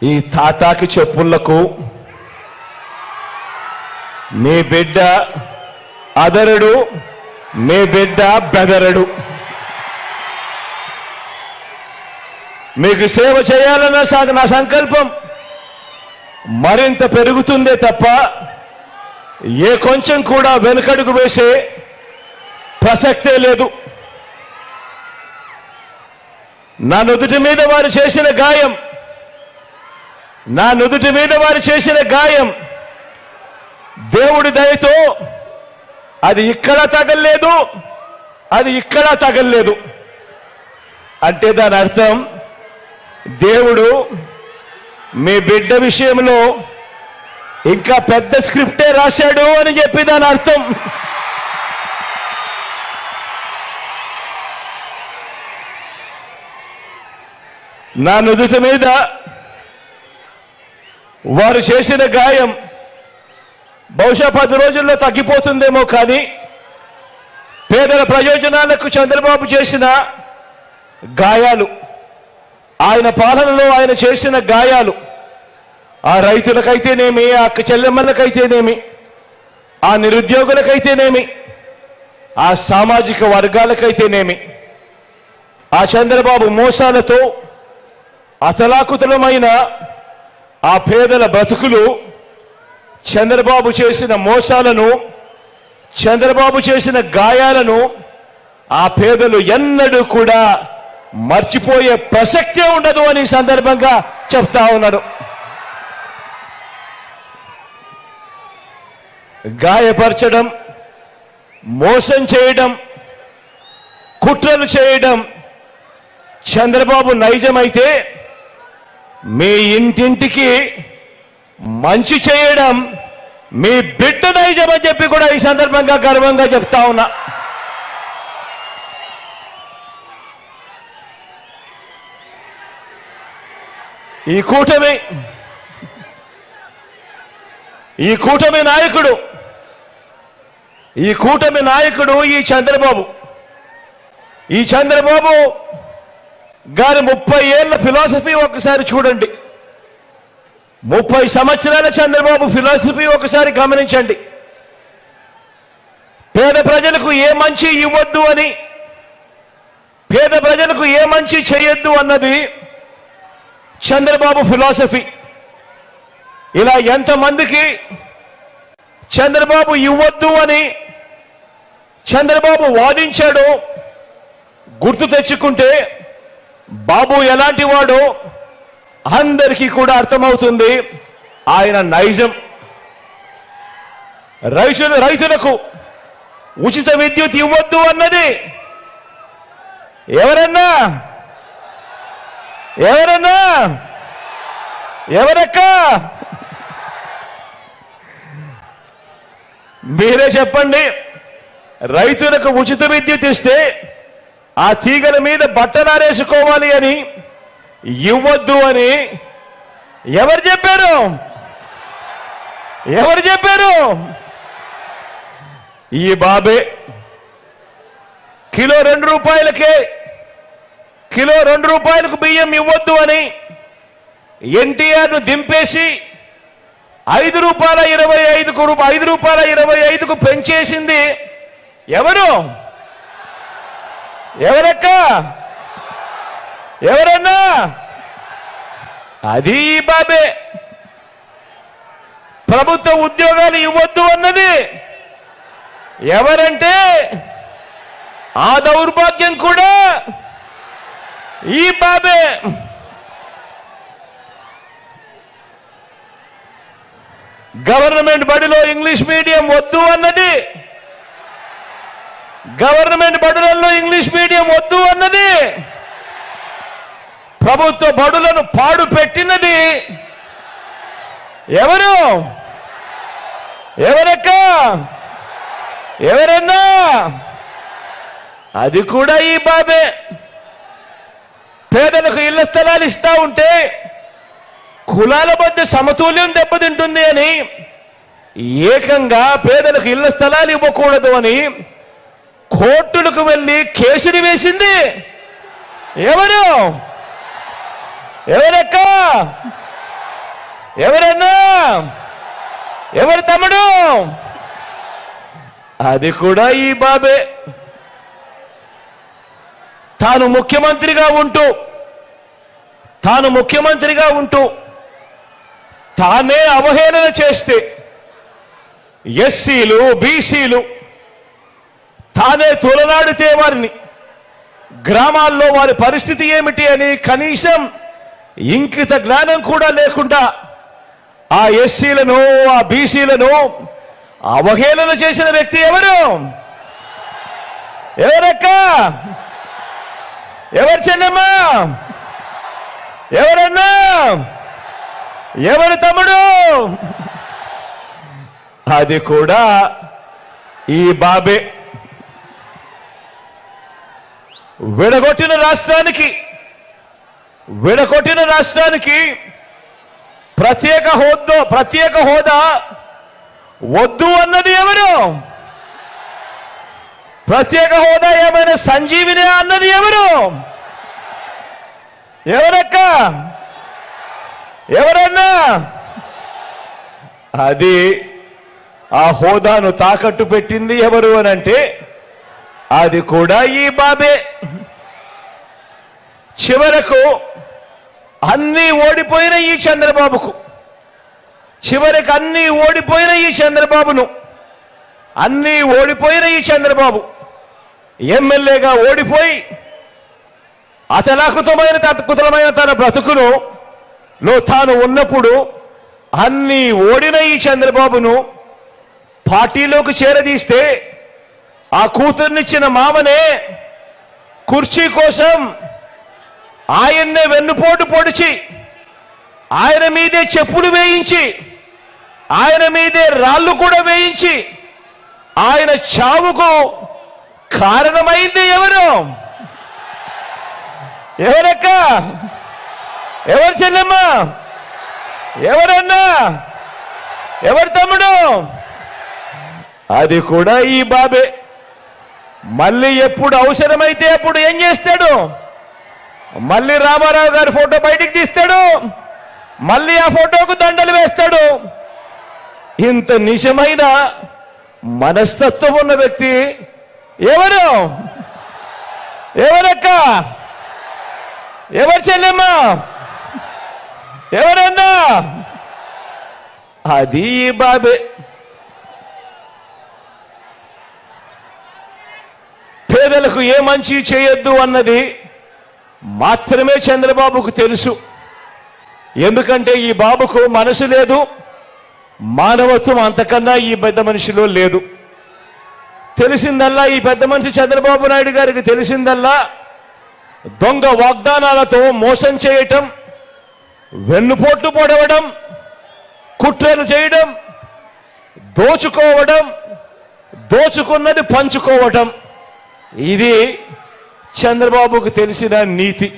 ఈ తాటాకి చెప్పులకు మీ బిడ్డ అదరుడు, మీ బిడ్డ బెదరడు. మీకు సేవ చేయాలన్న నా సంకల్పం మరింత పెరుగుతుందే తప్ప ఏ కొంచెం కూడా వెనుకడుగు వేసే ప్రసక్తే లేదు. నా నుదుటి మీద వారు చేసిన గాయం, నా నుదుటి మీద వారు చేసిన గాయం దేవుడి దయతో అది ఇక్కడ తగల్లేదు, అది ఇక్కడ తగల్లేదు. అంటే దాని అర్థం దేవుడు మీ బిడ్డ విషయంలో ఇంకా పెద్ద స్క్రిప్టే రాశాడు అని చెప్పి దాని అర్థం. నా నుదుటి మీద వారు చేసిన గాయం బహుశా 10 రోజుల్లో తగ్గిపోతుందేమో, కానీ పేదల ప్రయోజనాలకు చంద్రబాబు చేసిన గాయాలు, ఆయన పాలనలో ఆయన చేసిన గాయాలు, ఆ రైతులకైతేనేమి, ఆ అక్క చెల్లెమ్మలకైతేనేమి, ఆ నిరుద్యోగులకైతేనేమి, ఆ సామాజిక వర్గాలకైతేనేమి, ఆ చంద్రబాబు మోసాలతో అతలాకుతలమైన ఆ పేదల బ్రతుకులు, చంద్రబాబు చేసిన మోసాలను, చంద్రబాబు చేసిన గాయాలను ఆ పేదలు ఎన్నడూ కూడా మర్చిపోయే ప్రసక్తే ఉండదు అని సందర్భంగా చెప్తా ఉన్నాడు. గాయపరచడం, మోసం చేయడం, కుట్రలు చేయడం చంద్రబాబు నైజమైతే, మీ ఇంటింటికి మంచి చేయడం మీ బిడ్డ నైజం అని చెప్పి కూడా ఈ సందర్భంగా గర్వంగా చెప్తా ఉన్నా. ఈ కూటమి నాయకుడు ఈ చంద్రబాబు గారి 30 ఏళ్ల ఫిలాసఫీ ఒకసారి చూడండి. 30 సంవత్సరాల చంద్రబాబు ఫిలాసఫీ ఒకసారి గమనించండి. పేద ప్రజలకు ఏ మంచి ఇవ్వద్దు అని, పేద ప్రజలకు ఏ మంచి చేయొద్దు అన్నది చంద్రబాబు ఫిలాసఫీ. ఇలా ఎంతమందికి చంద్రబాబు ఇవ్వద్దు అని చంద్రబాబు వాదించాడో గుర్తు తెచ్చుకుంటే బాబు ఎలాంటి వాడో అందరికీ కూడా అర్థమవుతుంది ఆయన నైజం. రైతులకు ఉచిత విద్యుత్ ఇవ్వద్దు అన్నది ఎవరక్క మీరే చెప్పండి. రైతులకు ఉచిత విద్యుత్ ఇస్తే ఆ తీగల మీద బట్టలారేసుకోవాలి అని ఇవ్వద్దు అని ఎవరు చెప్పారు? ఈ బాబే. కిలో 2 రూపాయలకే, కిలో 2 రూపాయలకు బియ్యం ఇవ్వద్దు అని ఎన్టీఆర్ను దింపేసి 5 రూపాయల 25కు పెంచేసింది ఎవరన్నా? అది ఈ బాబే. ప్రభుత్వ ఉద్యోగాలు ఇవ్వద్దు అన్నది ఎవరంటే ఆ దౌర్భాగ్యం కూడా ఈ బాబే. గవర్నమెంట్ బడిలో ఇంగ్లీష్ మీడియం వద్దు అన్నది, గవర్నమెంట్ బడులలో ఇంగ్లీష్ మీడియం వద్దు అన్నది, ప్రభుత్వ బడులను పాడు పెట్టినది ఎవరన్నా? అది కూడా ఈ బాబే. పేదలకు ఇళ్ల స్థలాలు ఇస్తా ఉంటే కులాల మధ్య సమతుల్యం దెబ్బతింటుంది అని ఏకంగా పేదలకు ఇళ్ల స్థలాలు ఇవ్వకూడదు అని కోర్టులకు వెళ్ళి కేసులు వేసింది ఎవరక్క? ఎవరన్నా? ఎవరు తమ్ముడు? అది కూడా ఈ బాబే. తాను ముఖ్యమంత్రిగా ఉంటూ తానే అవహేళన చేస్తే ఎస్సీలు బీసీలు తానే తొలనాడితే వారిని గ్రామాల్లో వారి పరిస్థితి ఏమిటి అని కనీసం ఇంకిత జ్ఞానం కూడా లేకుండా ఆ ఎస్సీలను ఆ బీసీలను అవహేళన చేసిన వ్యక్తి ఎవరు? ఎవరక్క? ఎవరు చెల్లెమ్మా? ఎవరన్నా? ఎవరు తమ్ముడు? అది కూడా ఈ బాబే. విడగొట్టిన రాష్ట్రానికి ప్రత్యేక హోదా వద్దు అన్నది ఎవరు? ప్రత్యేక హోదా ఏమైనా సంజీవిని అన్నది ఎవరు? ఎవరక్క? ఎవరన్నా? అది ఆ హోదాను తాకట్టు పెట్టింది ఎవరు అని అంటే అది కూడా ఈ బాబే. చివరకు అన్నీ ఓడిపోయిన ఈ చంద్రబాబుకు చంద్రబాబు ఎమ్మెల్యేగా ఓడిపోయి అతలాకుతమైన తన బ్రతుకును తాను ఉన్నప్పుడు అన్నీ ఓడిన ఈ చంద్రబాబును పార్టీలోకి చేరదీస్తే ఆ కూతుర్నిచ్చిన మామనే కుర్చీ కోసం ఆయన్నే వెన్నుపోటు పొడిచి ఆయన మీదే చెప్పులు వేయించి ఆయన మీదే రాళ్ళు కూడా వేయించి ఆయన చావుకు కారణమైంది ఎవరు? ఎవరక్క? ఎవరు చెల్లెమ్మా? ఎవరన్నా? ఎవరు తమ్ముడు? అది కూడా ఈ బాబే. మళ్ళీ ఎప్పుడు అవసరమైతే అప్పుడు ఏం చేస్తాడు? మళ్ళీ రామారావు గారి ఫోటో బయటికి తీస్తాడు, మళ్ళీ ఆ ఫోటోకు దండలు వేస్తాడు. ఇంత నిజమైన మనస్తత్వం ఉన్న వ్యక్తి ఎవరు? ఎవరక్క? ఎవరు చెల్లెమ్మా? ఎవరన్నా? అది ఈ బాబే. పేదలకు ఏ మంచి చేయొద్దు అన్నది మాత్రమే చంద్రబాబుకు తెలుసు. ఎందుకంటే ఈ బాబుకు మనసు లేదు, మానవత్వం అంతకన్నా ఈ పెద్ద మనిషిలో లేదు. తెలిసిందల్లా ఈ పెద్ద మనిషి చంద్రబాబు నాయుడు గారికి తెలిసిందల్లా దొంగ వాగ్దానాలతో మోసం చేయటం, వెన్నుపోట్లు పొడవడం, కుట్రలు చేయడం, దోచుకోవడం, దోచుకున్నది పంచుకోవటం. ఇది చంద్రబాబుకు తెలిసిన నీతి.